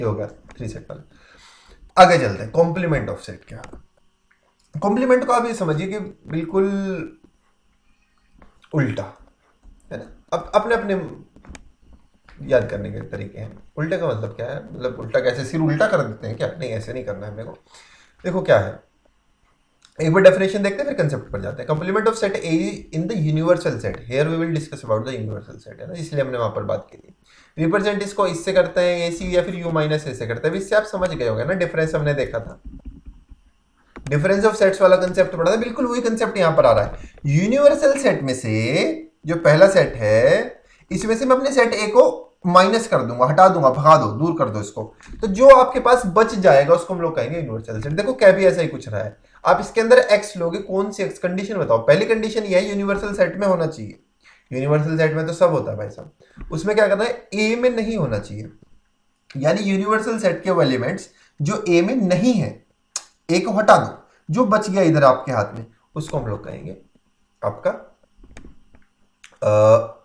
ये हो गया 3 सेट वाला। आगे चलते हैं, कॉम्प्लीमेंट ऑफ सेट क्या है। कॉम्प्लीमेंट को आप ये समझिए कि बिल्कुल उल्टा है ना। अब अपने अपने याद करने के तरीके हैं। उल्टे का मतलब क्या है, मतलब उल्टा कैसे, सिर उल्टा कर देते हैं क्या? नहीं, ऐसे नहीं करना है मेरे को। देखो क्या है, एक बार डेफिनेशन देखते हैं फिर कंसेप्ट पर जाते हैं। Complement of set A in the universal set, here we will discuss about the universal set, है ना, इसलिए हमने वहां पर बात की थी। रिप्रेजेंट इसको इससे करते हैं ए सी, या फिर यू माइनस ए से करते हैं। इससे आप समझ गए होंगे ना, डिफरेंस हमने देखा था, डिफरेंस ऑफ सेट्स वाला कंसेप्ट पढ़ा था, बिल्कुल वही कंसेप्ट यहां पर आ रहा है। यूनिवर्सल सेट में से जो पहला सेट है, इसमें से मैं अपने सेट ए को माइनस कर दूंगा, हटा दूंगा, भगा दो, दूर कर दो इसको, तो जो आपके पास बच जाएगा उसको हम लोग कहेंगे यूनिवर्सल सेट। देखो क्या भी ऐसा ही कुछ रहा है, आप इसके अंदर एक्स लोगे, कौन सी एक्स कंडीशन बताओ। पहली कंडीशन ये है यूनिवर्सल सेट में होना चाहिए। यूनिवर्सल सेट में तो सब होता है भाई साहब, उसमें क्या करना है, ए में नहीं होना चाहिए। यानी यूनिवर्सल सेट के वो एलिमेंट्स जो ए में नहीं है, ए को हटा दो, जो बच गया इधर आपके हाथ में उसको हम लोग कहेंगे आपका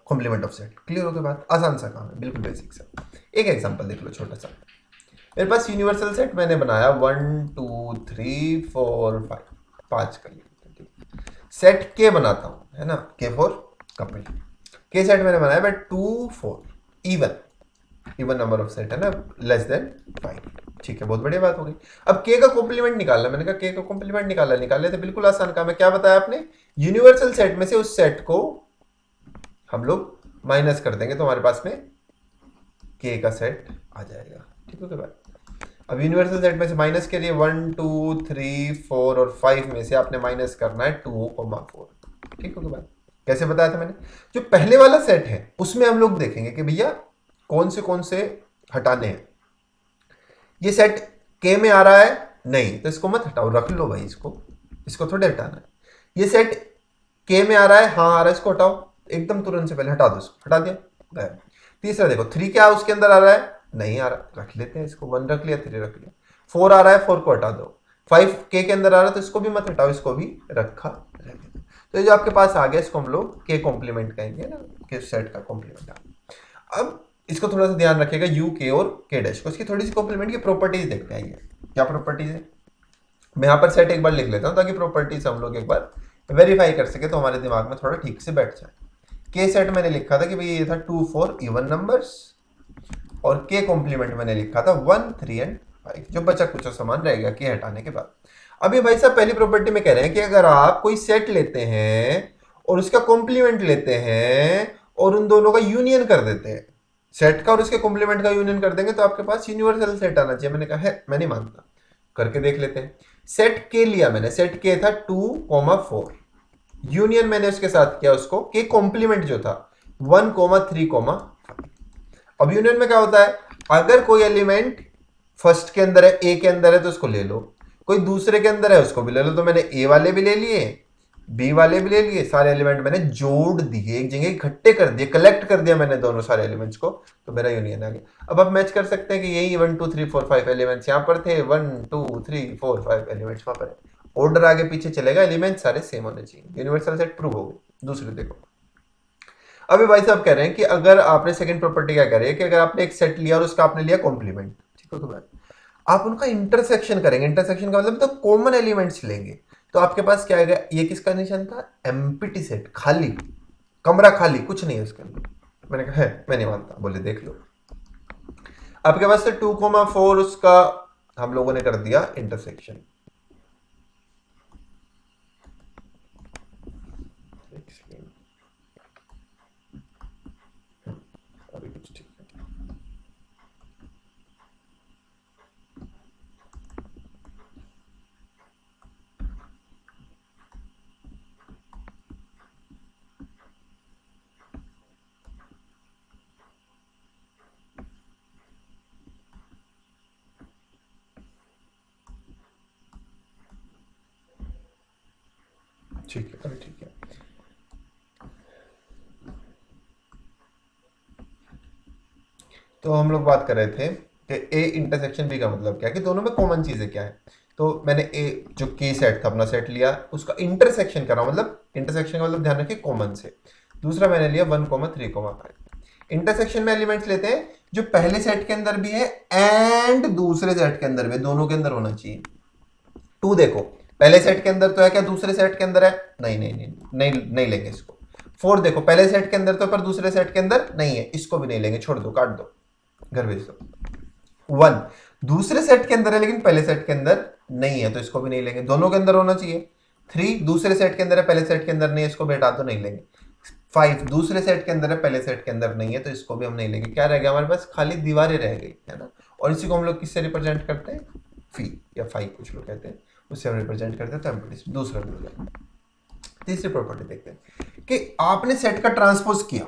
कॉम्प्लीमेंट ऑफ सेट। क्लियर हो गया बात? आसान सा काम है, बिल्कुल बेसिक सा। एक एग्जांपल देख लो छोटा सा। मेरे पास यूनिवर्सल सेट मैंने बनाया 1 2 3 4 5, 5 कर लिया। सेट के बनाता हूं, है ना, के फॉर कपल। के सेट मैंने बनाया by 2 4, even even number of set है ना, लेस देन 5। ठीक है, बहुत बढ़िया बात हो गई। अब के का कॉम्प्लीमेंट निकालना, मैंने कहा के का कॉम्प्लीमेंट निकालने थे, बिल्कुल आसान काम है। क्या बताया आपने, यूनिवर्सल सेट में से उस सेट को हम लोग माइनस कर देंगे तो हमारे पास में के का सेट आ जाएगा। ठीक है भाई। अब यूनिवर्सल सेट में से माइनस के लिए 1 2 3 4 और 5 में से आपने माइनस करना है 2,4। ठीक है भाई। कैसे बताया था मैंने, जो पहले वाला सेट है उसमें हम लोग देखेंगे कि भैया कौन से हटाने हैं। ये सेट के में आ रहा है, नहीं तो इसको मत हटाओ, रख लो भाई, इसको थोड़े हटाना है। ये सेट के में आ रहा है, हाँ आ रहा है, इसको हटाओ, एकदम तुरंत से पहले हटा दो, इसको हटा दिया। तीसरा देखो 3 क्या उसके अंदर आ रहा है, नहीं आ रहा, रख लेते हैं इसको, 1 रख लिया, 3 रख लिया। 4 आ रहा है, 4 को हटा दो। 5 के अंदर आ रहा है तो इसको भी मत हटाओ, इसको भी रखा रहेगा। तो जो आपके पास आ गया इसको हम लोग के कॉम्प्लीमेंट कहेंगे ना, के सेट का कॉम्प्लीमेंट। अब इसको थोड़ा सा ध्यान रखिएगा, यू के और के डैश को, इसकी थोड़ी सी कॉम्प्लीमेंट की प्रॉपर्टीज देखते हैं। क्या प्रॉपर्टीज है, मैं यहाँ पर सेट एक बार लिख लेता हूँ ताकि प्रॉपर्टीज हम लोग एक बार वेरीफाई कर सके, तो हमारे दिमाग में थोड़ा ठीक से बैठ जाए। के सेट मैंने लिखा था कि भाई ये था 2 4 इवन नंबर्स, और के कॉम्प्लीमेंट मैंने लिखा था 1 3 एंड 5, जो बचा कुछ सामान रहेगा के हटाने के बाद। अब ये भाई साहब पहली प्रॉपर्टी में कह रहे हैं कि अगर आप कोई सेट लेते हैं और उसका कॉम्प्लीमेंट लेते हैं और उन दोनों का यूनियन कर देते हैं, सेट का और उसके कॉम्प्लीमेंट का यूनियन कर देंगे, तो आपके पास यूनिवर्सल सेट आना चाहिए। मैंने कहा है, मैं नहीं मानता, करके देख लेते हैं। सेट के लिया मैंने, सेट के था 2,4, यूनियन मैंने उसके साथ किया उसको के कॉम्प्लीमेंट जो था 1,3,5। अब यूनियन में क्या होता है, अगर कोई एलिमेंट फर्स्ट के अंदर है, ए के अंदर है तो उसको ले लो, कोई दूसरे के अंदर है उसको भी ले लो। तो मैंने ए वाले भी ले लिए, बी वाले भी ले लिए, सारे एलिमेंट मैंने जोड़ दिए, एक जगह इकट्ठे कर दिए, कलेक्ट कर दिया मैंने दोनों सारे एलिमेंट्स को, तो मेरा यूनियन आ गया। अब आप मैच कर सकते हैं कि यही 1 2 3 4 5 एलिमेंट्स यहाँ पर थे, 1 2 3 4 5 एलिमेंट्स वहां पर है, ऑर्डर आगे पीछे चलेगा, एलिमेंट सारे सेम होने चाहिए, यूनिवर्सल सेट प्रूव हो गए। दूसरे देखो, अभी भाई साहब कह रहे हैं कि अगर आपने सेकंड प्रॉपर्टी क्या कह रही है कि अगर आपने एक सेट लिया और उसका आपने लिया कॉम्प्लीमेंट, ठीक है, तो बात आप उनका इंटरसेक्शन करेंगे। इंटरसेक्शन का मतलब तो कॉमन एलिमेंट्स लेंगे, तो आपके पास क्या आएगा, ये किसका निशान था, एम्प्टी सेट, खाली कमरा, खाली कुछ नहीं है उसके अंदर। मैंने कहा है, मैं नहीं मानता, बोले देख लो। आपके पास से 2,4 उसका हम लोगों ने कर दिया इंटरसेक्शन। अभी कुछ ठीक है, ठीक है, अभी ठीक है। तो हम लोग बात कर रहे थे कि ए इंटरसेक्शन बी का मतलब क्या है, कि दोनों में कॉमन चीजें क्या है। तो मैंने ए जो के सेट था अपना सेट लिया, उसका इंटरसेक्शन करा, मतलब इंटरसेक्शन का मतलब ध्यान रखिए कॉमन से। दूसरा मैंने लिया 1,3,5, इंटरसेक्शन में एलिमेंट्स लेते हैं जो पहले सेट के अंदर भी है एंड दूसरे सेट के अंदर भी, दोनों के अंदर होना चाहिए। 2 देखो, पहले सेट के अंदर तो है, क्या दूसरे सेट के अंदर है? नहीं नहीं नहीं नहीं, नहीं लेंगे इसको। 4 देखो, पहले सेट के अंदर तो पर दूसरे सेट के अंदर नहीं है, इसको भी नहीं लेंगे, छोड़ दो, काट दो, घर भेज दो। 1 दूसरे सेट के अंदर है लेकिन पहले सेट के अंदर नहीं है, तो इसको भी नहीं लेंगे, दोनों के अंदर होना चाहिए। 3 दूसरे सेट के अंदर है, पहले सेट के अंदर नहीं है, इसको भी हटा दो, नहीं लेंगे। 5 दूसरे सेट के अंदर है, पहले सेट के अंदर नहीं है, तो इसको भी हम नहीं लेंगे। क्या रह गया हमारे पास? खाली दीवारें रह गई, है ना। और इसी को हम लोग किससे रिप्रेजेंट करते हैं? फी या फाइव कुछ लोग कहते हैं, उससे हम रिप्रेजेंट करते हैं, तो एम्प्टी दूसरा मिल गया। तीसरी प्रॉपर्टी देखते हैं कि आपने सेट का ट्रांसपोज किया,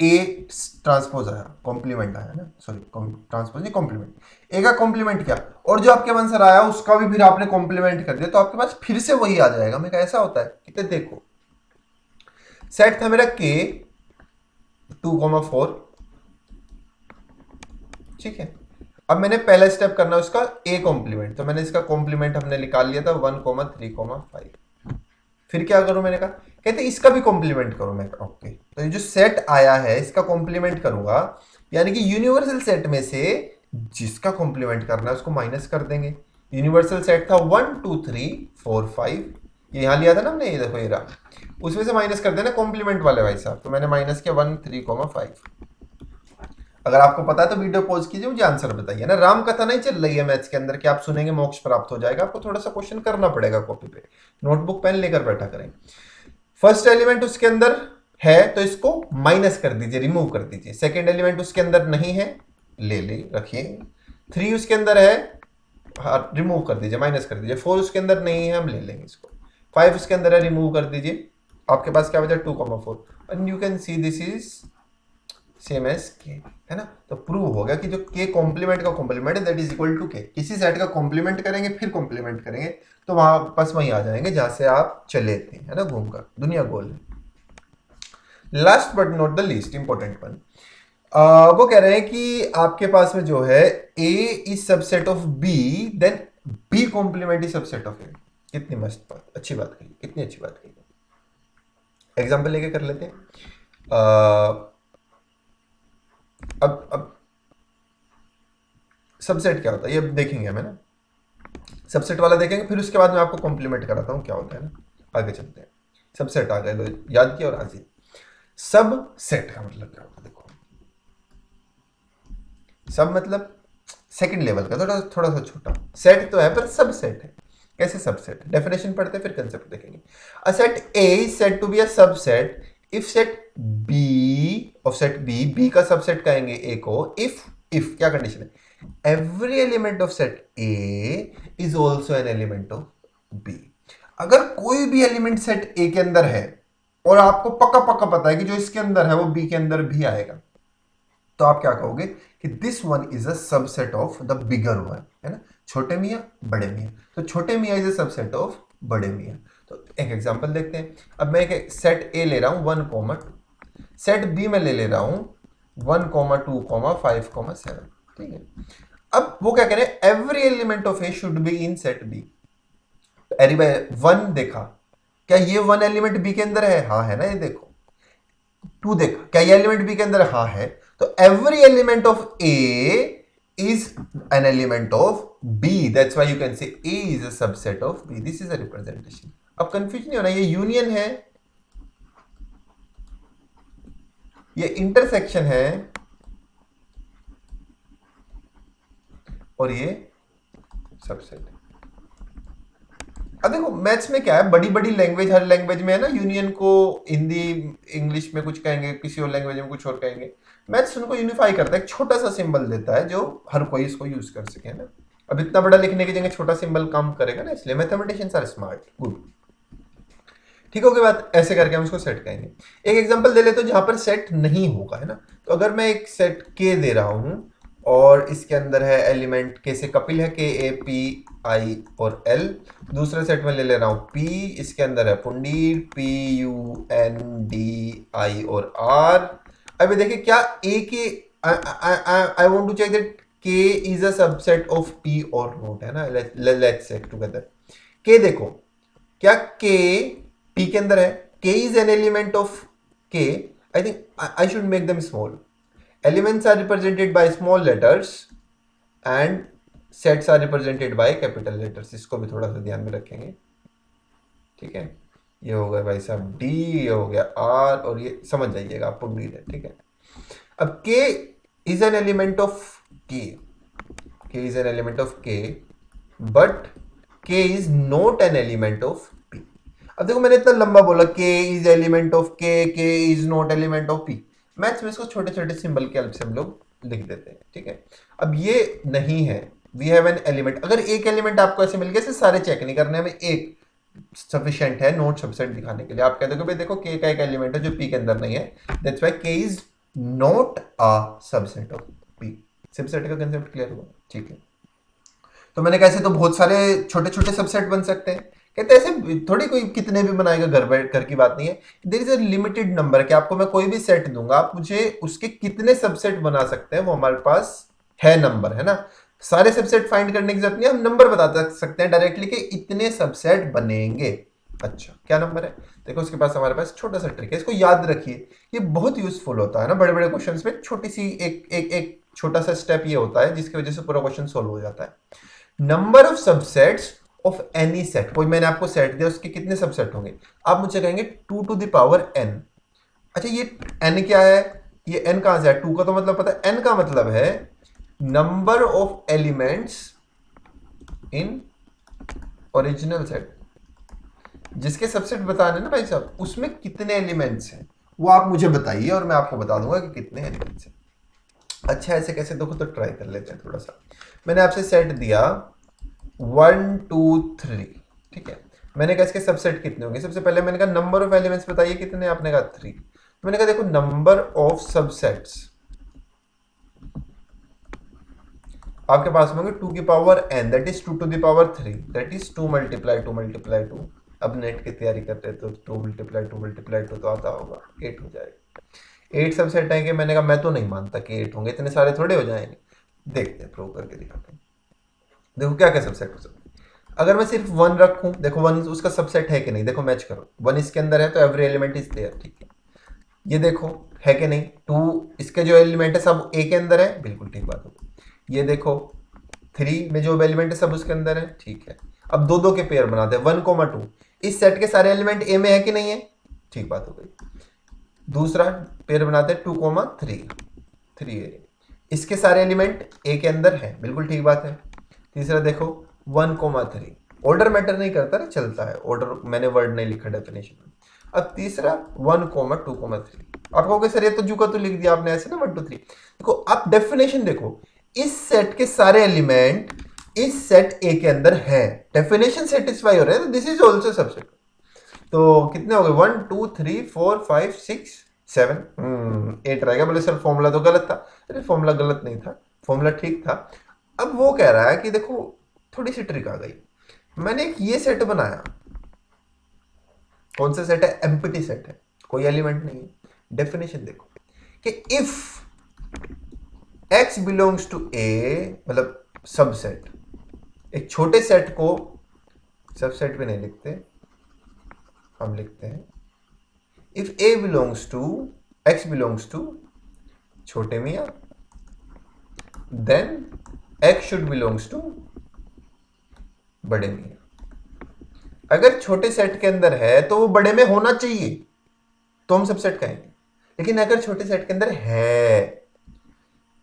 ए ट्रांसपोज आया, कॉम्प्लीमेंट आया ना, सॉरी ट्रांसपोज नहीं, कॉम्प्लीमेंट, ए का कॉम्प्लीमेंट किया और जो आपके आंसर आया उसका भी फिर आपने कॉम्प्लीमेंट कर दिया, तो आपके पास फिर से वही आ जाएगा। मैं ऐसा होता है कि देखो, सेट था मेरा के 2,4, ठीक है। अब मैंने पहला स्टेप करना है उसका ए कॉम्प्लीमेंट, तो मैंने इसका कॉम्प्लीमेंट हमने निकाल लिया था 1,3,5। फिर क्या करूं? मैंने कहा, कहते इसका भी कॉम्प्लीमेंट करो। मैं ओके, तो ये जो सेट आया है इसका कॉम्प्लीमेंट करूंगा, यानी कि यूनिवर्सल सेट में से जिसका कॉम्प्लीमेंट करना है उसको माइनस कर देंगे। यूनिवर्सल सेट था 1 2 3 4 5, ये यहां लिया था ना हमने, ये देखो ये रहा, उसमें से माइनस कर देना कॉम्प्लीमेंट वाले भाई साहब, तो मैंने माइनस किया 1 3,5। अगर आपको पता है तो वीडियो पॉज कीजिए, मुझे आंसर बताइए ना। राम कथा नहीं चल रही है मैथ्स के अंदर कि आप सुनेंगे मोक्ष प्राप्त हो जाएगा, आपको थोड़ा सा क्वेश्चन करना पड़ेगा, कॉपी पे नोटबुक पेन लेकर बैठा करें। फर्स्ट एलिमेंट उसके अंदर है तो इसको माइनस कर दीजिए, रिमूव कर दीजिए। सेकेंड एलिमेंट उसके अंदर नहीं है, ले रखिए। 3 उसके अंदर है, रिमूव कर दीजिए, माइनस कर दीजिए। 4 उसके अंदर नहीं है, हम ले लेंगे इसको। 5 उसके अंदर है, रिमूव कर दीजिए। आपके पास क्या बचा? 2,4, and you can see this is same as K, है ना। तो प्रूव हो गया कि जो के कॉम्प्लीमेंट का कॉम्प्लीमेंट है दैट इज इक्वल टू के। किसी सेट का कॉम्प्लीमेंट करेंगे फिर कॉम्प्लीमेंट करेंगे तो वहां बस वहीं आ जाएंगे जहां से आप चले थे, है ना, घूमकर। दुनिया गोल है। Last but not the least important one, वो कह रहे हैं कि आपके पास में जो है A is subset of B, then B complement is subset of A. कितनी मस्त बात, अच्छी बात कही, कितनी अच्छी बात कही। एग्जाम्पल लेके कर लेते हैं। अब सबसेट क्या होता है ये देखेंगे हमें ना, सबसेट वाला देखेंगे, फिर उसके बाद मैं आपको कॉम्प्लीमेंट कराता हूं क्या होता है ना। आगे चलते हैं। सबसेट आ गए, लो याद किया और आजी। सब सेट का मतलब क्या होता है? देखो, सब मतलब सेकंड लेवल का, थोड़ा सा छोटा। सेट तो है पर सब सेट है। कैसे सबसेट? डेफिनेशन पढ़ते हैं फिर कंसेप्ट देखेंगे। A set A is said to be a subset if set B of set B का सबसेट कहेंगे ए को, इफ क्या कंडीशन है? Every element of set A is also an element of B. अगर कोई भी element set ए के अंदर है और आपको पक्का पक्का पता है कि जो इसके अंदर है वो बी के अंदर भी आएगा, तो आप क्या कहोगे कि this one is a subset of the bigger one, है ना। छोटे मियाँ बड़े मियाँ, तो छोटे मियाँ इज अ सबसेट ऑफ बड़े मियाँ। तो एक एग्जांपल देखते हैं। अब मैं एक सेट ए ले रहा हूँ 1,2, सेट बी में ले रहा हूँ 1,2,5,7, ठीक है। अब वो क्या कह रहे हैं? Every element of A should be in set B. अरे भाई 1 देखा, क्या ये 1 एलिमेंट बी के अंदर है? हाँ है ना, ये देखो। 2 देखा, क्या ये एलिमेंट बी के अंदर है? हाँ है। तो every element of A is an element of B. That's why you can say A is a subset of B. This is a representation. अब कंफ्यूज नहीं होना, ये यूनियन है, ये इंटरसेक्शन है, और ये सबसेट है। अब देखो मैथ्स में क्या है, बड़ी बड़ी लैंग्वेज, हर लैंग्वेज में है ना, यूनियन को हिंदी इंग्लिश में कुछ कहेंगे, किसी और लैंग्वेज में कुछ और कहेंगे। मैथ्स उनको यूनिफाई करता है, एक छोटा सा सिंबल देता है जो हर कोई इसको यूज कर सके ना। अब इतना बड़ा लिखने की जगह छोटा सिंबल काम करेगा ना, इसलिए मैथमेटिशियंस आर स्मार्ट, गुड। ठीक होगी बात। ऐसे करके हम इसको सेट कहेंगे। एक एग्जांपल दे लेते हो जहां पर सेट नहीं होगा, है ना। तो अगर मैं एक सेट के दे रहा हूं और इसके अंदर है एलिमेंट के से कपिल है, के ए पी आई और एल। दूसरे सेट में ले रहा हूं पी, इसके अंदर है Pundir, P U N D I और आर। अभी देखिए क्या ए K, I want to check that K is a subset of P or not, है ना। Let's check together. के देखो, क्या के पी के अंदर है? के is an element of K. I think I should make them small. Elements are represented by small letters and sets are represented by capital letters. इसको भी थोड़ा सा ध्यान में रखेंगे, ठीक है। ये हो गया भाई साहब डी, ये हो गया आर, और ये समझ जाइएगा, आपको उम्मीद है, ठीक है। अब के इज एन एलिमेंट ऑफ के इज एन एलिमेंट ऑफ के, बट के is not an element of P. अब देखो मैंने इतना लंबा बोला के इज एलिमेंट ऑफ के is not element of P. Maths में इसको छोटे छोटे सिंबल के हेल्प से हम लोग लिख देते हैं, ठीक है। अब ये नहीं है, वी हैव एन एलिमेंट। अगर एक एलिमेंट आपको ऐसे मिल गया, सारे चेक नहीं करने, हमें एक सफिशिएंट है नोट सबसेट दिखाने के लिए। आप कहते हो भाई देखो के का एक एलिमेंट है जो पी के अंदर नहीं है, दैट्स व्हाई के is not a subset of P. Subset का कंसेप्ट क्लियर हुआ, ठीक है। तो मैंने कैसे तो बहुत सारे छोटे छोटे सबसेट बन सकते हैं। कहते हैं ऐसे थोड़ी कोई कितने भी बनाएगा, घर बैठ कर की बात नहीं है। There is a limited number कि आपको मैं कोई भी सेट दूंगा, आप मुझे उसके कितने सबसेट बना सकते हैं वो हमारे पास है नंबर, है ना। सारे सबसेट फाइंड करने की जरूरत नहीं, हम नंबर बता सकते हैं डायरेक्टली कि इतने सबसेट बनेंगे। अच्छा क्या नंबर है, देखो उसके पास हमारे पास छोटा सा ट्रिक है, इसको याद रखिए, ये बहुत यूजफुल होता है ना बड़े बड़े क्वेश्चंस में। छोटी सी एक छोटा सा स्टेप ये होता है जिसकी वजह से पूरा क्वेश्चन सोल्व हो जाता है। Number of subsets of any set, कोई मैंने आपको सेट दिया, उसके कितने सबसेट होंगे, आप मुझे कहेंगे 2 to the power n। अच्छा ये n क्या है, ये n कहां से है, 2 का तो मतलब पता है, n का मतलब है number of elements in original set. जिसके सबसेट बताने ना भाई साहब, उसमें कितने एलिमेंट्स हैं वो आप मुझे बताइए और मैं आपको बता दूंगा कि कितने एलिमेंट्स हैं। अच्छा ऐसे कैसे, देखो तो ट्राई कर लेते हैं थोड़ा सा। मैंने आपसे सेट दिया 1 2 3, ठीक है। मैंने कहा इसके सबसेट कितने होंगे, सबसे पहले मैंने कहा नंबर ऑफ एलिमेंट्स बताइए कितने, आपने कहा 3। तो मैंने कहा देखो नंबर ऑफ सबसेट्स आपके पास होंगे 2 की power n, that is 2 to the power 3, that is 2 multiply 2 multiply 2। अब नेट की तैयारी करते हैं तो 2 मल्टीप्लाई 2 मल्टीप्लाई 2 तो आता होगा 8 हो जाएगा। 8 सबसेट आएंगे, मैंने कहा मैं तो नहीं मानता कि 8 होंगे, इतने सारे थोड़े हो जाएंगे। देखते हैं, प्रूव करके दिखाते हैं। देखो क्या क्या सबसेट हो सकते हैं। अगर मैं सिर्फ 1 रखूं, देखो 1 उसका सबसेट है कि नहीं, देखो मैच करो, 1 इसके अंदर है तो एवरी एलिमेंट इज देयर, ठीक है। ये देखो है कि नहीं, 2 इसके जो एलिमेंट है सब ए के अंदर है, बिल्कुल ठीक बात होगी। ये देखो 3 में जो एलिमेंट है सब उसके अंदर है, ठीक है। अब दो दो के पेयर बनाते हैं 1 2, इस सेट के सारे एलिमेंट ए में है कि नहीं है, ठीक बात हो गई। दूसरा पेयर बनाते हैं 2 3, 3 ए, इसके सारे एलिमेंट ए के अंदर है, बिल्कुल ठीक बात है। तीसरा देखो 1 3, ऑर्डर मैटर नहीं करता ना, चलता है ऑर्डर, मैंने वर्ड नहीं लिखा डेफिनेशन में। अब तीसरा 1 2 3, आप कहोगे सर ये तो जू का तो लिख दिया आपने ऐसे ना 1 2 3। देखो आप डेफिनेशन देखो, इस सेट के सारे एलिमेंट इस सेट ए के अंदर है, डेफिनेशन सेटिस्फाई हो रहे हैं, तो दिस इज ऑल्सो सबसेट। तो कितने हो गए 1 2 3 4 5 6 7, 8 रहेगा। बोले सर फॉर्मूला तो गलत था, अरे फॉर्मूला गलत नहीं था, फॉर्मूला ठीक था। अब वो कह रहा है कि देखो थोड़ी सी ट्रिक आ गई, मैंने एक ये सेट बनाया, कौन सा सेट है, एम्प्टी सेट है, कोई एलिमेंट नहीं है। डेफिनेशन देखो कि इफ x बिलोंग्स टू ए, मतलब सबसेट, एक छोटे सेट को सबसेट भी नहीं लिखते, हम लिखते हैं if a belongs to, x belongs to छोटे मियां, then x should belongs to बड़े मियां। अगर छोटे सेट के अंदर है तो वो बड़े में होना चाहिए, तो हम सबसेट कहेंगे। लेकिन अगर छोटे सेट के अंदर है,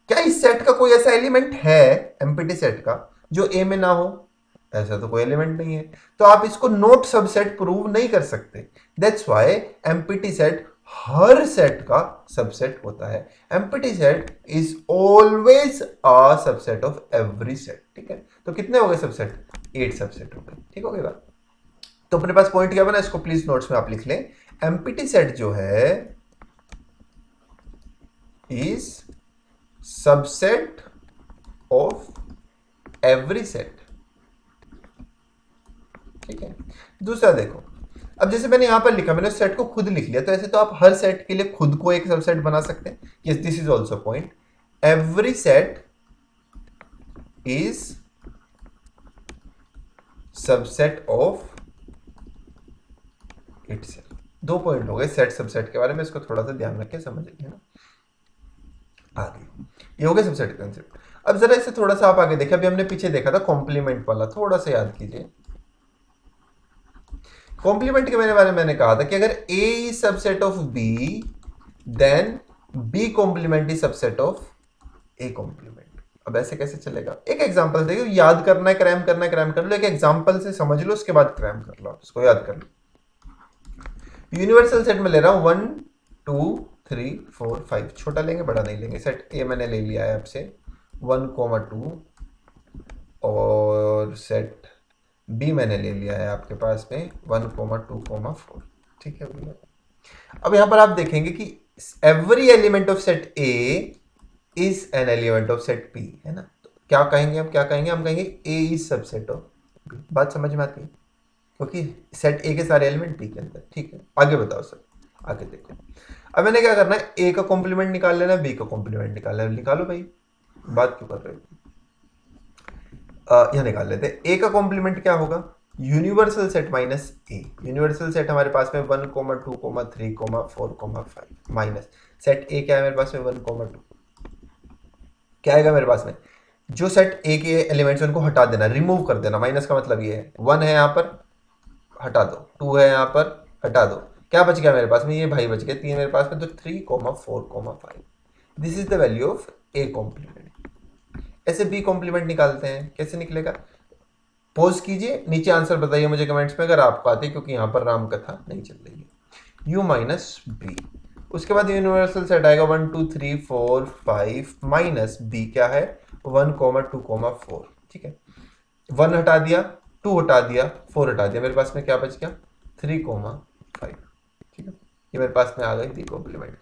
क्या इस सेट का कोई ऐसा एलिमेंट है एम्प्टी सेट का जो ए में ना हो, ऐसा तो कोई एलिमेंट नहीं है, तो आप इसको नोट सबसेट प्रूव नहीं कर सकते। That's why empty set her set का सबसेट होता है। Empty set is always a subset of every set, ठीक है। तो कितने हो गए सबसेट, 8 सबसेट हो गए, ठीक हो गई बात। तो अपने पास पॉइंट क्या बना, इसको प्लीज नोट्स में आप लिख लें। एम्प्टी सेट जो है is subset of every set, ठीक है। दूसरा देखो, अब जैसे मैंने यहां पर लिखा, मैंने उस सेट को खुद लिख लिया, तो ऐसे तो आप हर सेट के लिए खुद को एक सबसेट बना सकते हैं। Yes this is also point, every set is subset of itself. 2 point हो गए सेट सबसेट के बारे में, इसको थोड़ा सा ध्यान रखें, समझिए ना। आ गई। ये हो गया सबसेट कंसेप्ट। अब जरा इसे थोड़ा सा आप आगे देखें, अभी हमने पीछे देखा था कॉम्प्लीमेंट वाला, थोड़ा सा याद कीजिए। कॉम्प्लीमेंट के बारे में मैंने कहा था कि अगर A is subset of B, then B complement is subset of A complement. अब ऐसे कैसे चलेगा? एक एग्जांपल देखिए, याद करना है, क्रैम करना है, क्रैम कर लो, एक एग्जांपल से समझ लो, उसके बाद क्रैम कर लो, इसको याद कर लो। यूनिवर्सल सेट में ले रहा हूं 1 2 3 4 5, छोटा लेंगे बड़ा नहीं लेंगे। सेट ए मैंने ले लिया है आपसे 1,2 और सेट बी मैंने ले लिया है आपके पास में 1,2,4। ठीक है भैया। अब यहां पर आप देखेंगे कि every element of set A is an element of set P, है ना? तो क्या कहेंगे हम, क्या कहेंगे? हम कहेंगे ए इज सबसेट ऑफ बी। बात समझ में आती है? क्योंकि सेट ए के सारे एलिमेंट पी के अंदर। ठीक है, आगे बताओ सर, आगे देखो। अब मैंने क्या करना है, ए का कॉम्प्लीमेंट निकाल लेना है, बी का कॉम्प्लीमेंट निकाल लेना। निकालो भाई, बात क्यों कर रहे हो? यह निकाल लेते हैं। ए का कॉम्प्लीमेंट क्या होगा? यूनिवर्सल सेट माइनस ए। यूनिवर्सल सेट हमारे पास में 1, 2, 3, 4, 5 माइनस सेट ए क्या है मेरे पास में 1, 2। क्या आएगा मेरे पास में? जो सेट ए के एलिमेंट्स उनको हटा देना, रिमूव कर देना। माइनस का मतलब ये है 1 है यहाँ पर, हटा दो। 2 है यहाँ पर, हटा दो। क्या बच गया मेरे पास में? ये भाई बच गए 3 मेरे पास में, तो 3, 4, 5। This is the value of A complement. ऐसे बी कॉम्प्लीमेंट निकालते हैं, कैसे निकलेगा? पोज कीजिए, नीचे आंसर बताइए मुझे कमेंट्स में अगर आपको आते, क्योंकि यहाँ पर राम कथा नहीं चल रही है। u माइनस बी, उसके बाद यूनिवर्सल सेट आएगा 1, 2, 3, 4, 5 माइनस बी क्या है 1, 2, 4। ठीक है, 1 हटा दिया, 2 हटा दिया, 4 हटा दिया, मेरे पास में क्या बच गया 3, 5। ठीक है, ये मेरे पास में आ गई बी कॉम्प्लीमेंट।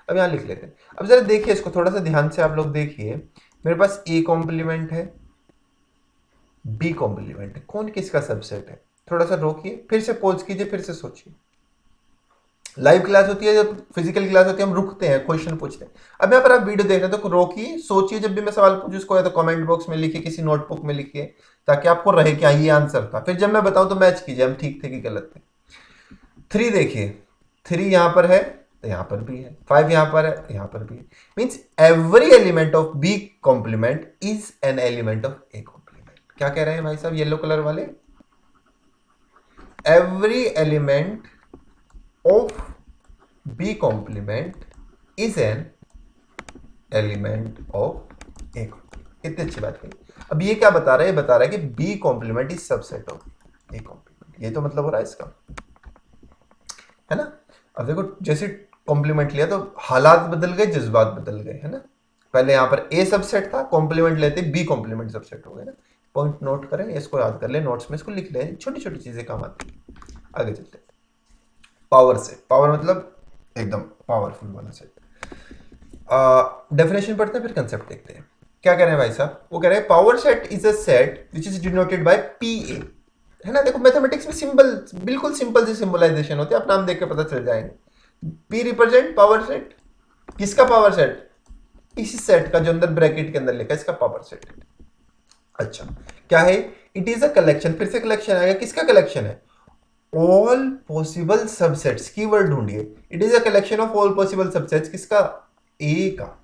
अब यहाँ लिख लेते हैं। अब जरा देखिए इसको थोड़ा सा ध्यान से आप लोग देखिए। मेरे पास ए कॉम्प्लीमेंट है, बी कॉम्प्लीमेंट है, कौन किसका सबसेट है? थोड़ा सा रोकिए, फिर से पॉज कीजिए, फिर से सोचिए। लाइव क्लास होती है, जब फिजिकल क्लास होती है हम रुकते हैं, क्वेश्चन पूछते हैं। अब यहाँ पर आप वीडियो देख रहे हैं तो रोकिए, सोचिए, जब भी मैं सवाल पूछूं उसको या तो कमेंट बॉक्स में लिखिए, किसी नोटबुक में लिखिए, ताकि आपको रहे क्या ये आंसर था। फिर जब मैं बताऊं तो मैच कीजिए हम ठीक थे कि गलत थे। 3 देखिए, 3 यहाँ पर है तो यहाँ पर भी है, 5 यहाँ पर है तो यहाँ पर भी है। Means every element of B complement is an element of A complement. क्या कह रहे हैं भाई साहब येलो कलर वाले? Every element of B complement is an element of A complement. कितनी अच्छी बात कही। अब ये क्या बता रहा है? बता रहा है कि B complement is subset of A complement. ये तो मतलब हो रहा है इसका, है ना? अब देखो, जैसे कॉम्प्लीमेंट लिया तो हालात बदल गए, जज्बात बदल गए, है ना? पहले यहाँ पर ए सबसेट था, कॉम्प्लीमेंट लेते बी कॉम्प्लीमेंट सबसेट हो गया ना। पॉइंट नोट करें, इसको याद कर ले, नोट्स में इसको लिख ले, छोटी छोटी चीजें काम आती है। आगे चलते हैं। पावर सेट, पावर मतलब एकदम पावरफुल वाला सेट। डेफिनेशन पढ़ते हैं फिर कंसेप्ट देखते हैं। क्या कह रहे हैं भाई साहब? वो कह रहे हैं power set is a set which is denoted by P A, है ना? देखो मैथमेटिक्स में सिंबल, बिल्कुल सिंपल से सिंबलाइजेशन होते हैं, आप नाम देख के पता चल जाएंगे। P represent power set. किसका पावर सेट? इसी सेट का जो अंदर ब्रैकेट के अंदर लिखा है, इसका पावर सेट है। अच्छा, क्या है? इट इज अ कलेक्शन, फिर से कलेक्शन आएगा। किसका कलेक्शन है? All possible subsets. कीवर्ड ढूंढिए। It is a collection of all possible subsets. किसका? ए का।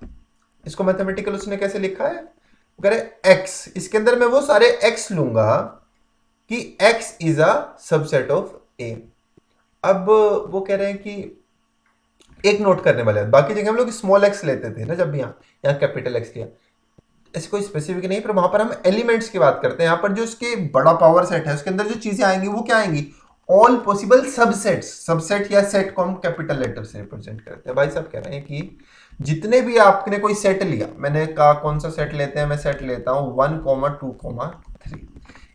इसको मैथमेटिकल उसने कैसे लिखा है? करे एक्स, इसके अंदर मैं वो सारे एक्स लूंगा कि x is a subset of a। अब वो कह रहे हैं कि एक नोट करने वाले हैं, बाकी जगह हम लोग स्मॉल x लेते थे ना, जब भी यहाँ कैपिटल x लिया, ऐसे कोई स्पेसिफिक नहीं, पर वहां पर हम एलिमेंट्स की बात करते हैं। यहाँ पर जो उसके बड़ा पावर सेट है उसके अंदर जो चीजें आएंगी वो क्या आएंगी? All possible subsets. सबसेट या सेट को हम कैपिटल लेटर से रिप्रेजेंट करते हैं। भाई साहब कह रहे हैं कि जितने भी आपने कोई सेट लिया, मैंने कहा कौन सा सेट लेते हैं, मैं सेट लेता हूं 1, 2, 3,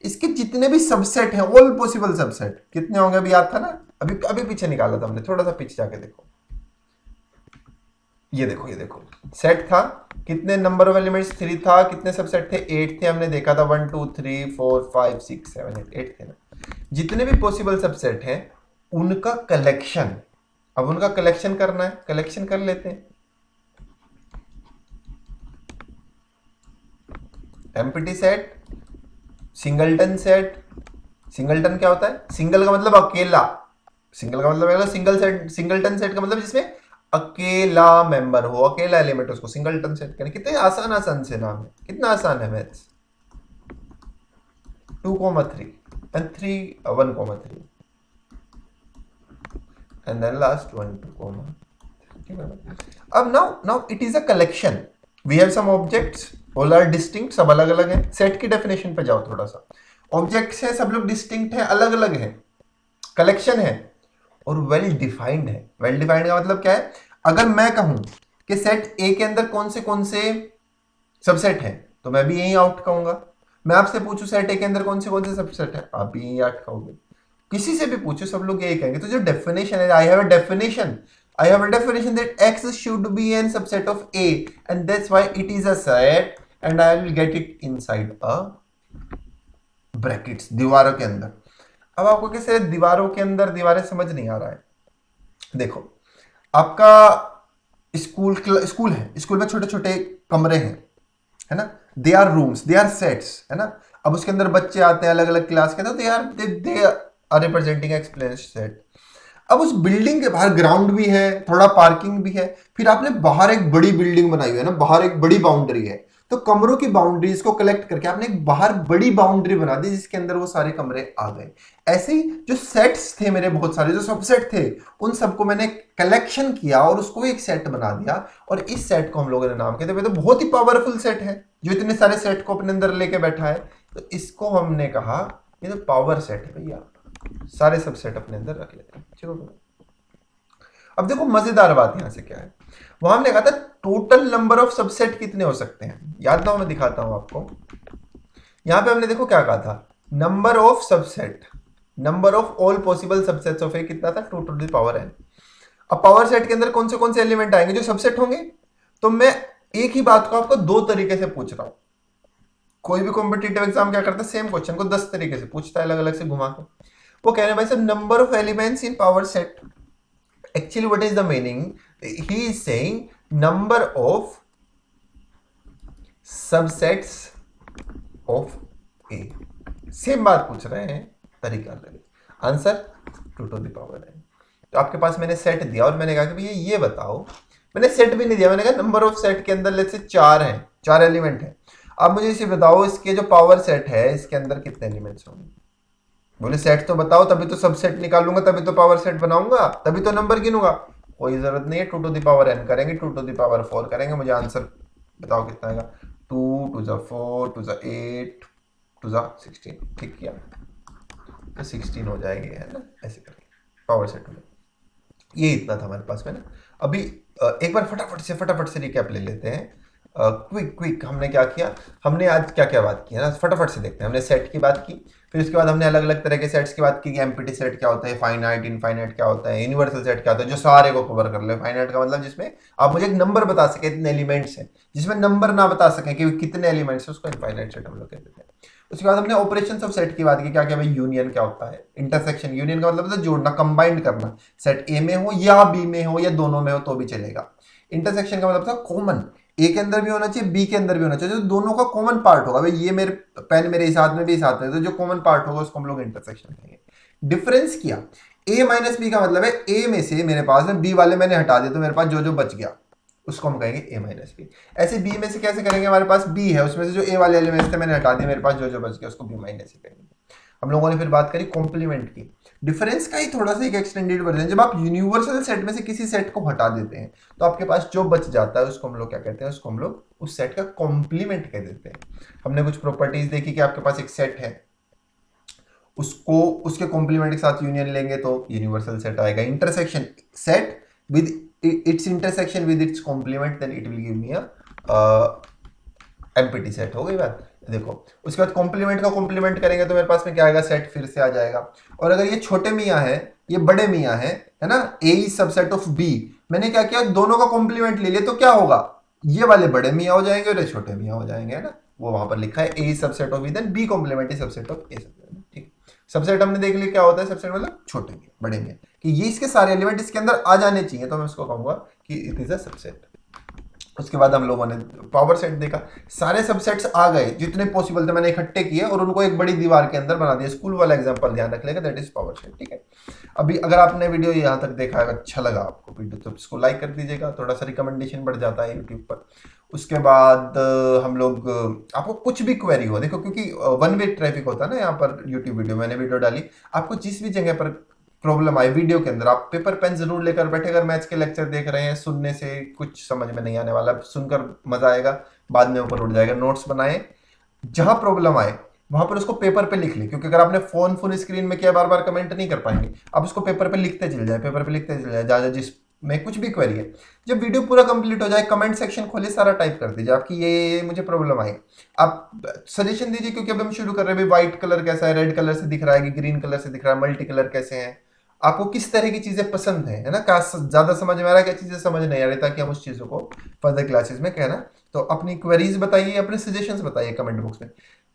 इसके जितने भी सबसेट हैं, ऑल पॉसिबल सबसेट कितने होंगे? अभी याद था ना? अभी अभी पीछे निकाला था हमने, थोड़ा सा पीछे जाके देखो। ये देखो, ये देखो, सेट था, कितने नंबर ऑफ एलिमेंट्स? 3 था। कितने सबसेट थे? 8 थे। हमने देखा था 1, 2, 3, 4, 5, 6, 7, 8 थे ना। जितने भी पॉसिबल सबसेट हैं उनका कलेक्शन, अब उनका कलेक्शन करना है, कलेक्शन कर लेते हैं। Empty set, singleton set. Singleton क्या होता है? सिंगल का मतलब अकेला, सिंगल का मतलब सिंगल सेट, सिंगलटन सेट का मतलब जिसमें अकेला मेंबर हो, अकेला एलिमेंट, उसको सिंगलटन सेट करें। कितने आसान आसान से नाम है, कितना आसान है maths. 2,3 and 3 1,3 and then last 1 2, अब now it is a collection, we have some objects, all are distinct, सब अलग अलग हैं। सेट की डेफिनेशन पे जाओ थोड़ा सा। ऑब्जेक्ट्स है, सब लोग डिस्टिंक्ट है, अलग अलग है, कलेक्शन है और वेल डिफाइंड है। वेल डिफाइंड का मतलब क्या है, अगर मैं कहूं कि सेट ए के अंदर कौन से सबसेट है तो मैं भी यही आउट कहूंगा। मैं आपसे पूछूं सेट ए के अंदर कौन से सबसेट है, आप भी यही आउट कहोगे। किसी से भी पूछो सब लोग यही कहेंगे। तो जो डेफिनेशन है, I have a definition that x should be an subset of A and that's why it is a set and I will get it inside a brackets, दीवारों के अंदर। अब आपको कैसे दीवारों के अंदर दीवारें समझ नहीं आ रहा है। देखो, आपका स्कूल है, स्कूल में छोटे छोटे कमरे हैं, है ना, they are rooms, they are sets, है ना। अब उसके अंदर बच्चे आते हैं अलग अलग क्लास के, तो they are representing explain set. अब उस बिल्डिंग के बाहर ग्राउंड भी है, थोड़ा पार्किंग भी है, फिर आपने बाहर एक बड़ी बिल्डिंग बनाई हुई है ना, बाहर एक बड़ी बाउंड्री है, तो कमरों की बाउंड्रीज को कलेक्ट करके आपने एक बाहर बड़ी बाउंड्री बना दी जिसके अंदर वो सारे कमरे आ गए। ऐसे ही जो सेट्स थे मेरे, बहुत सारे जो सबसेट थे, उन सबको मैंने कलेक्शन किया और उसको एक सेट बना दिया, और इस सेट को हम लोगों ने नाम किया। तो बहुत ही पावरफुल सेट है जो इतने सारे सेट को अपने अंदर लेके बैठा है, तो इसको हमने कहा ये तो पावर सेट है भैया, सारे सबसेट अपने अंदर रख लेते हैं। चलो, अब देखो मजेदार बात यहां से क्या है, वहां हमने कहा था टोटल नंबर ऑफ सबसेट कितने हो सकते हैं, याद ना हो मैं दिखाता हूं आपको। यहां पे हमने देखो क्या कहा था, number of subset, number of all possible subsets of A कितना था, 2 to the power n। अब पावर सेट के अंदर कौन से एलिमेंट आएंगे, जो सबसेट होंगे। तो मैं एक ही बात को आपको 2 तरीके से पूछ रहा हूं। कोई भी कॉम्पिटिटिव एग्जाम क्या करता है, सेम क्वेश्चन को 10 तरीके से पूछता है, अलग अलग से घुमा के। वो कह रहे हैं भाई साहब number of elements in power set, actually what is the meaning, he is saying number of subsets of A। Same बात पूछ रहे हैं, तरीका अलग। Answer 2 to the power n। तो आपके पास मैंने सेट दिया और मैंने कहा कि भैया ये बताओ, मैंने सेट भी नहीं दिया, मैंने कहा नंबर ऑफ सेट के अंदर लेट्स से 4 हैं, 4 एलिमेंट हैं। अब मुझे इसे बताओ इसके जो पावर सेट है इसके अंदर कितने एलिमेंट्स होंगे। बोले सेट तो बताओ, तभी तो सबसेट निकालूंगा, तभी तो पावर सेट बनाऊंगा, तभी तो नंबर गिनूंगा। कोई जरूरत नहीं है, 2 to the power n करेंगे, 2 to the power 4 करेंगे, मुझे आंसर बताओ कितना आएगा। 2 to the 4 to the 8 to the 16, ठीक किया तो 16 हो जाएंगे, है ना, ऐसे करके पावर सेट हो जाएगा। ये इतना था हमारे पास में ना। अभी एक बार फटाफट से रिकैप ले लेते हैं। क्विक हमने क्या किया, हमने आज क्या क्या बात की है ना, फटाफट से देखते हैं। हमने सेट की बात की, फिर उसके बाद हमने अलग अलग तरह के सेट्स की बात की, एम्प्टी सेट क्या होता है, फाइनाइट इनफाइनाइट क्या होता है, यूनिवर्सल सेट क्या होता है, जो सारे को कवर कर ले। फाइनाइट का मतलब जिसमें आप मुझे एक नंबर बता सके इतने एलिमेंट्स हैं, जिसमें नंबर ना बता सकें कि कितने एलिमेंट्स हैं, उसको इनफाइनाइट सेट हम लोग कहते हैं। उसके बाद हमने ऑपरेशंस ऑफ सेट की बात की, क्या क्या भाई यूनियन क्या होता है, इंटरसेक्शन, यूनियन का मतलब जोड़ना, कंबाइंड करना, सेट ए में हो या बी में हो या दोनों में हो तो भी चलेगा। इंटरसेक्शन का मतलब था कॉमन, ए के अंदर भी होना चाहिए, बी के अंदर भी होना चाहिए, जो दोनों का कॉमन पार्ट होगा। भाई ये मेरे पेन मेरे इस हाथ में भी इस हाथ में, तो जो कॉमन पार्ट होगा उसको हम लोग इंटरसेक्शन कहेंगे। डिफरेंस किया, ए माइनस बी का मतलब है ए में से मेरे पास में बी वाले मैंने हटा दिए, तो मेरे पास जो जो बच गया उसको हम कहेंगे ए माइनस बी। ऐसे बी में से कैसे करेंगे, हमारे पास बी है, उसमें से जो ए वाले एलिमेंट्स थे मैंने हटा दिए, मेरे पास जो जो बच गया उसको बी माइनस ही कहेंगे। हम लोगों ने फिर बात करी कॉम्प्लीमेंट की। डिफरेंस का ही थोड़ा सा एक एक्सटेंडेड वर्जन, जब आप यूनिवर्सल सेट में से किसी सेट को हटा देते हैं तो आपके पास जो बच जाता है उसको हम लोग क्या कहते हैं, उसको हम लोग उस सेट का कॉम्प्लीमेंट कह देते हैं। हमने कुछ प्रॉपर्टीज देखी कि आपके पास एक सेट है, उसको उसके कॉम्प्लीमेंट के साथ यूनियन लेंगे तो यूनिवर्सल सेट आएगा। Intersection set with its intersection with its complement, then it will give me a empty set. हो गई बात। देखो उसके बाद कॉम्प्लीमेंट का कॉम्प्लीमेंट करेंगे तो मेरे पास में क्या आएगा, सेट फिर से आ जाएगा। और अगर ये छोटे मियाँ है, ये बड़े मियाँ है ना, ए इज सबसेट ऑफ बी, मैंने क्या किया, दोनों का कॉम्प्लीमेंट ले लिया, तो क्या होगा, ये वाले बड़े मियाँ हो जाएंगे और ये छोटे मियाँ हो जाएंगे, है ना। वो वहां पर लिखा है A is subset of B, then B complement is subset of A. ठीक, सबसेट हमने देख लिया क्या होता है, सबसेट मतलब छोटे मियाँ बड़े मियाँ, कि ये इसके सारे एलिमेंट इसके अंदर आ जाने चाहिए, तो मैं उसको कहूंगा कि इट इज अ सबसेट। उसके बाद हम लोगों ने पावर सेट देखा, सारे सबसेट्स आ गए जितने पॉसिबल थे मैंने इकट्ठे किए और उनको एक बड़ी दीवार के अंदर बना दिया। स्कूल वाला एग्जांपल ध्यान रख लेगा, दैट इज पावर सेट। ठीक है, अभी अगर आपने वीडियो यहाँ तक देखा है, अच्छा लगा आपको वीडियो, तो इसको लाइक कर दीजिएगा, थोड़ा सा रिकमेंडेशन बढ़ जाता है यूट्यूब पर। उसके बाद हम लोग आपको कुछ भी क्वेरी हो, देखो क्योंकि वन वे ट्रैफिक होता है ना यहाँ पर यूट्यूब वीडियो, मैंने वीडियो डाली, आपको जिस भी जगह पर प्रॉब्लम आए वीडियो के अंदर, आप पेपर पेन जरूर लेकर बैठे। अगर मैथ्स के लेक्चर देख रहे हैं, सुनने से कुछ समझ में नहीं आने वाला, सुनकर मजा आएगा, बाद में ऊपर उठ जाएगा। नोट्स बनाए, जहां प्रॉब्लम आए वहां पर उसको पेपर पे लिख ले, क्योंकि अगर आपने फोन फुल स्क्रीन में किया बार बार कमेंट नहीं कर पाएंगे। आप उसको पेपर पे लिखते चल जाए, पेपर पे लिखते चल जाए, जहाँ जिस में कुछ भी क्वेरी है। जब वीडियो पूरा कंप्लीट हो जाए, कमेंट सेक्शन खोले, सारा टाइप कर दीजिए आपकी ये मुझे प्रॉब्लम आई, आप सजेशन दीजिए, क्योंकि अब हम शुरू कर रहे हैं। व्हाइट कलर कैसा है, रेड कलर से दिख रहा है कि ग्रीन कलर से दिख रहा है, मल्टी कलर कैसे हैं, आपको किस तरह की चीजें पसंद है ना, क्या ज्यादा समझ में आ रहा है, क्या चीजें समझ नहीं आ रही, ताकि हम उस चीजों को फर्दर क्लासेस में कहना। तो अपनी क्वेरीज बताइए, अपने सजेशंस बताइए कमेंट बॉक्स में,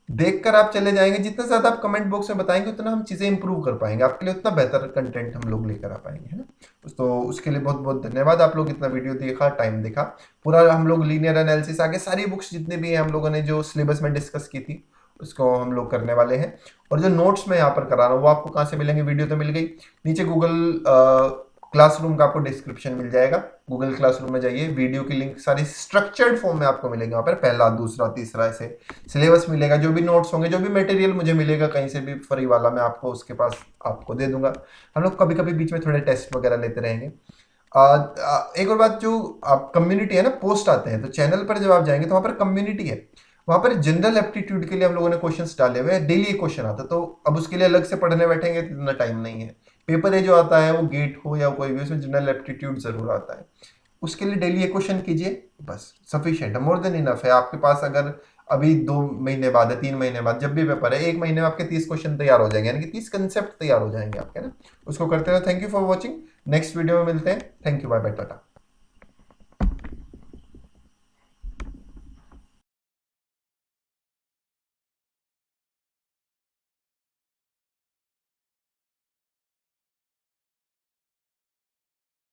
देखकर आप चले जाएंगे। जितना ज्यादा आप कमेंट बॉक्स में बताएंगे उतना हम चीजें इंप्रूव कर पाएंगे, आपके लिए उतना बेहतर कंटेंट हम लोग लेकर आ पाएंगे, है ना। तो उसके लिए बहुत बहुत धन्यवाद, आप लोग इतना वीडियो देखा, टाइम देखा। पूरा हम लोग लीनियर एनालिसिस आगे सारी बुक्स जितनी भी है हम लोगों ने जो सिलेबस में डिस्कस की थी उसको हम लोग करने वाले हैं। और जो नोट्स मैं यहाँ पर करा रहा हूँ वो आपको कहाँ से मिलेंगे, वीडियो तो मिल गई, नीचे गूगल क्लासरूम का आपको डिस्क्रिप्शन मिल जाएगा। गूगल क्लासरूम में जाइए, वीडियो की लिंक सारी स्ट्रक्चर्ड फॉर्म में आपको मिलेगी, वहाँ पर पहला दूसरा तीसरा ऐसे सिलेबस मिलेगा, जो भी नोट्स होंगे, जो भी मटेरियल मुझे मिलेगा कहीं से भी फ्री वाला, मैं आपको उसके पास आपको दे दूंगा। हम लोग कभी कभी बीच में थोड़े टेस्ट वगैरह लेते रहेंगे। एक और बात, जो आप कम्युनिटी है ना, पोस्ट आते हैं, तो चैनल पर जब आप जाएंगे तो वहाँ पर कम्युनिटी है, वहाँ पर जनरल एप्टीट्यूड के लिए हम लोगों ने क्वेश्चंस डाले हुए हैं, डेली एक क्वेश्चन आता है। तो अब उसके लिए अलग से पढ़ने बैठेंगे तो इतना टाइम नहीं है। पेपर है जो आता है वो गेट हो या कोई भी, उसमें जनरल एप्टीट्यूड जरूर आता है, उसके लिए डेली एक क्वेश्चन कीजिए, बस सफिशिएंट है, मोर देन इनफ है। आपके पास अगर अभी 2 महीने बाद है, 3 महीने बाद, जब भी पेपर है, 1 महीने में आपके 30 क्वेश्चन तैयार हो जाएंगे, यानी कि 30 कंसेप्ट तैयार हो जाएंगे आपके ना। उसको करते हुए thank you for watching, next video में मिलते हैं, thank you, bye bye, Tata.